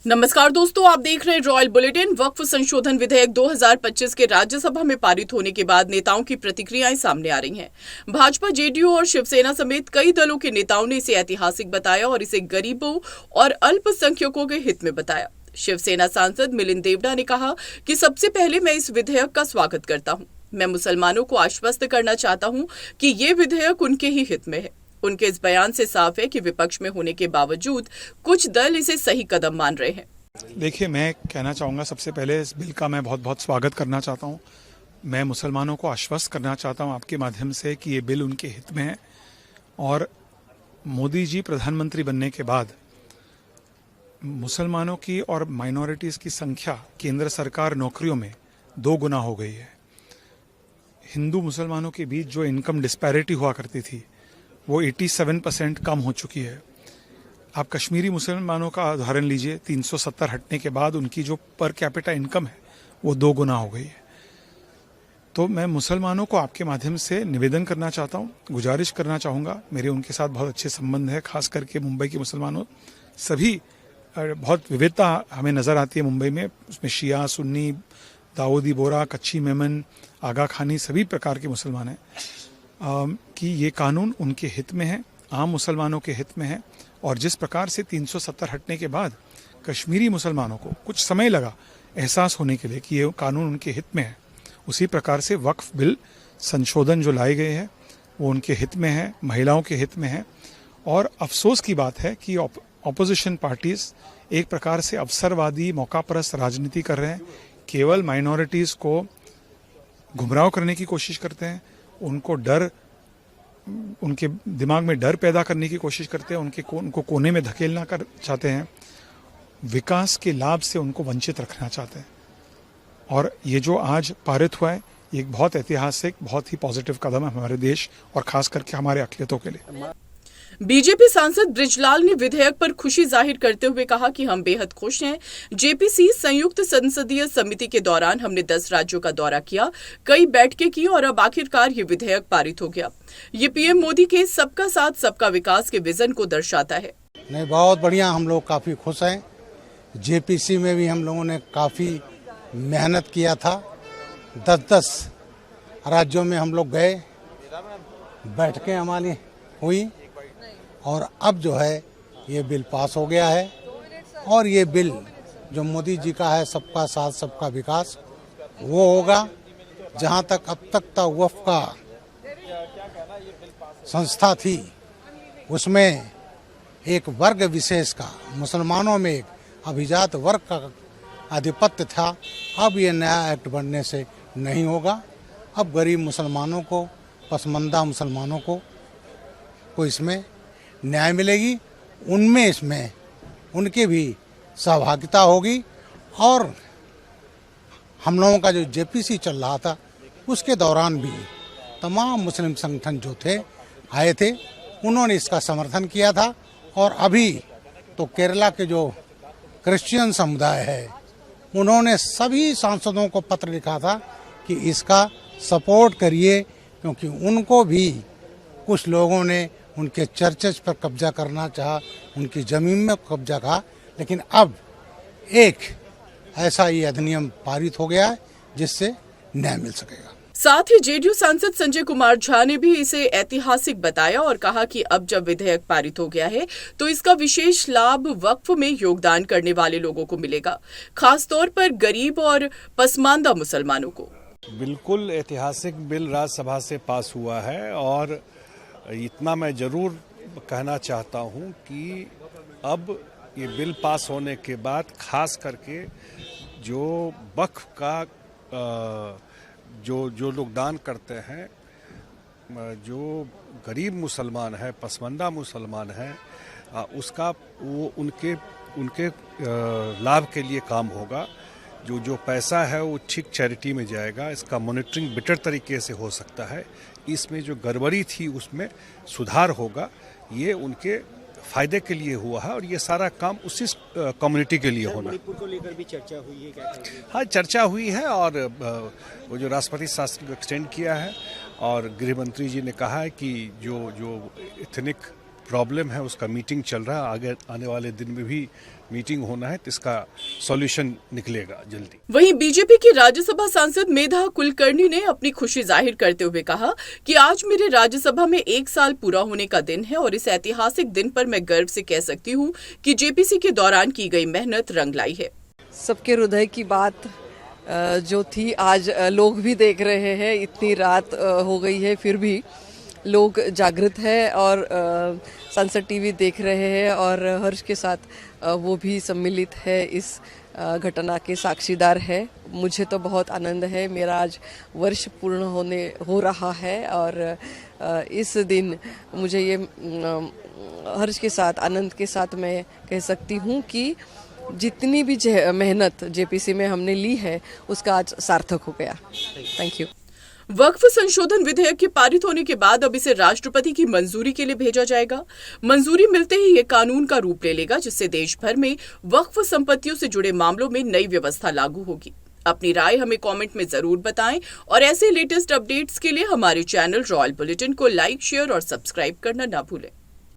नमस्कार दोस्तों, आप देख रहे हैं रॉयल बुलेटिन। वक्फ संशोधन विधेयक 2025 के राज्यसभा में पारित होने के बाद नेताओं की प्रतिक्रियाएं सामने आ रही हैं। भाजपा, जेडीयू और शिवसेना समेत कई दलों के नेताओं ने इसे ऐतिहासिक बताया और इसे गरीबों और अल्पसंख्यकों के हित में बताया। शिवसेना सांसद मिलिंद देवड़ा ने कहा कि सबसे पहले मैं इस विधेयक का स्वागत करता हूं। मैं मुसलमानों को आश्वस्त करना चाहता हूं कि ये विधेयक उनके ही हित में है। उनके इस बयान से साफ है कि विपक्ष में होने के बावजूद कुछ दल इसे सही कदम मान रहे हैं। देखिए, मैं कहना चाहूँगा, सबसे पहले इस बिल का मैं बहुत बहुत स्वागत करना चाहता हूँ। मैं मुसलमानों को आश्वस्त करना चाहता हूँ आपके माध्यम से कि ये बिल उनके हित में है। और मोदी जी प्रधानमंत्री बनने के बाद मुसलमानों की और माइनॉरिटीज़ की संख्या केंद्र सरकार नौकरियों में 2 गुना हो गई है। हिंदू मुसलमानों के बीच जो इनकम डिस्पैरिटी हुआ करती थी वो 87% कम हो चुकी है। आप कश्मीरी मुसलमानों का उदाहरण लीजिए, 370 हटने के बाद उनकी जो पर कैपिटा इनकम है वो 2 गुना हो गई है। तो मैं मुसलमानों को आपके माध्यम से निवेदन करना चाहता हूँ, गुजारिश करना चाहूँगा। मेरे उनके साथ बहुत अच्छे संबंध है, खास करके मुंबई के मुसलमानों। सभी बहुत विविधता हमें नज़र आती है मुंबई में। उसमें शिया, सुन्नी, दाऊदी बोरा, कच्ची मेमन, आगा खानी, सभी प्रकार के मुसलमान हैं। कि ये कानून उनके हित में है, आम मुसलमानों के हित में है। और जिस प्रकार से 370 हटने के बाद कश्मीरी मुसलमानों को कुछ समय लगा एहसास होने के लिए कि ये कानून उनके हित में है, उसी प्रकार से वक्फ बिल संशोधन जो लाए गए हैं वो उनके हित में है, महिलाओं के हित में है। और अफसोस की बात है कि ऑपोजिशन पार्टीज एक प्रकार से अवसरवादी, मौकापरस्त राजनीति कर रहे हैं। केवल माइनॉरिटीज़ को गुमराह करने की कोशिश करते हैं, उनको डर, उनके दिमाग में डर पैदा करने की कोशिश करते हैं, उनको कोने में धकेलना कर चाहते हैं, विकास के लाभ से उनको वंचित रखना चाहते हैं। और ये जो आज पारित हुआ है, ये एक बहुत ऐतिहासिक, बहुत ही पॉजिटिव कदम है हमारे देश और खास करके हमारे अक़लियतों के लिए। बीजेपी सांसद बृजलाल ने विधेयक पर खुशी जाहिर करते हुए कहा कि हम बेहद खुश हैं। जेपीसी संयुक्त संसदीय समिति के दौरान हमने 10 राज्यों का दौरा किया, कई बैठकें की और अब आखिरकार ये विधेयक पारित हो गया। ये पीएम मोदी के सबका साथ सबका विकास के विजन को दर्शाता है। नहीं, बहुत बढ़िया, हम लोग काफी खुश हैं। जेपीसी में भी हम लोगों ने काफी मेहनत किया था। 10-10 राज्यों में हम लोग गए, बैठकें हमारी हुई और अब जो है ये बिल पास हो गया है। और ये बिल जो मोदी जी का है, सबका साथ सबका विकास, वो होगा। जहाँ तक अब तक वक्फ का संस्था थी उसमें एक वर्ग विशेष का, मुसलमानों में एक अभिजात वर्ग का आधिपत्य था। अब ये नया एक्ट बनने से नहीं होगा। अब गरीब मुसलमानों को, पसमानदा मुसलमानों को इसमें न्याय मिलेगी, उनमें इसमें उनकी भी सहभागिता होगी। और हम लोगों का जो जेपीसी चल रहा था उसके दौरान भी तमाम मुस्लिम संगठन जो थे आए थे, उन्होंने इसका समर्थन किया था। और अभी तो केरला के जो क्रिश्चियन समुदाय है उन्होंने सभी सांसदों को पत्र लिखा था कि इसका सपोर्ट करिए, क्योंकि उनको भी कुछ लोगों ने उनके चर्चेज पर कब्जा करना चाहा, उनकी ज़मीन में कब्जा कहा। लेकिन अब एक ऐसा ये अधिनियम पारित हो गया है जिससे न्याय मिल सकेगा। साथ ही जेडीयू सांसद संजय कुमार झा ने भी इसे ऐतिहासिक बताया और कहा कि अब जब विधेयक पारित हो गया है तो इसका विशेष लाभ वक्फ में योगदान करने वाले लोगों को मिलेगा, खासतौर पर गरीब और पसमानदा मुसलमानों को। बिल्कुल ऐतिहासिक बिल राज्यसभा से पास हुआ है। और इतना मैं ज़रूर कहना चाहता हूँ कि अब ये बिल पास होने के बाद खास करके जो वक्फ का जो लोग दान करते हैं, जो गरीब मुसलमान है, पसमानदा मुसलमान है, उसका वो उनके लाभ के लिए काम होगा। जो पैसा है वो ठीक चैरिटी में जाएगा। इसका मॉनिटरिंग बेटर तरीके से हो सकता है। इसमें जो गड़बड़ी थी उसमें सुधार होगा। ये उनके फायदे के लिए हुआ है और ये सारा काम उसी कम्युनिटी के लिए होना। मणिपुर को लेकर भी चर्चा हुई है क्या? हाँ, चर्चा हुई है और वो जो राष्ट्रपति शासन को एक्सटेंड किया है और गृह मंत्री जी ने कहा है कि जो एथनिक प्रॉब्लम है उसका मीटिंग चल रहा है, आगे आने वाले दिन में भी मीटिंग होना है तो इसका सॉल्यूशन निकलेगा जल्दी। वहीं बीजेपी की राज्यसभा सांसद मेधा कुलकर्णी ने अपनी खुशी जाहिर करते हुए कहा कि आज मेरे राज्यसभा में 1 साल पूरा होने का दिन है और इस ऐतिहासिक दिन पर मैं गर्व से कह सकती हूँ कि जेपीसी के दौरान की गई मेहनत रंग लाई है। सबके हृदय की बात जो थी आज लोग भी देख रहे हैं। इतनी रात हो गई है फिर भी लोग जागृत है और संसद टीवी देख रहे हैं और हर्ष के साथ वो भी सम्मिलित है, इस घटना के साक्षीदार है। मुझे तो बहुत आनंद है, मेरा आज वर्ष पूर्ण हो रहा है और इस दिन मुझे ये हर्ष के साथ आनंद के साथ मैं कह सकती हूँ कि जितनी भी मेहनत जेपीसी में हमने ली है उसका आज सार्थक हो गया। Thank you. वक्फ संशोधन विधेयक के पारित होने के बाद अब इसे राष्ट्रपति की मंजूरी के लिए भेजा जाएगा। मंजूरी मिलते ही ये कानून का रूप ले लेगा, जिससे देश भर में वक्फ संपत्तियों से जुड़े मामलों में नई व्यवस्था लागू होगी। अपनी राय हमें कमेंट में जरूर बताएं और ऐसे लेटेस्ट अपडेट्स के लिए हमारे चैनल रॉयल बुलेटिन को लाइक, शेयर और सब्सक्राइब करना ना भूलें।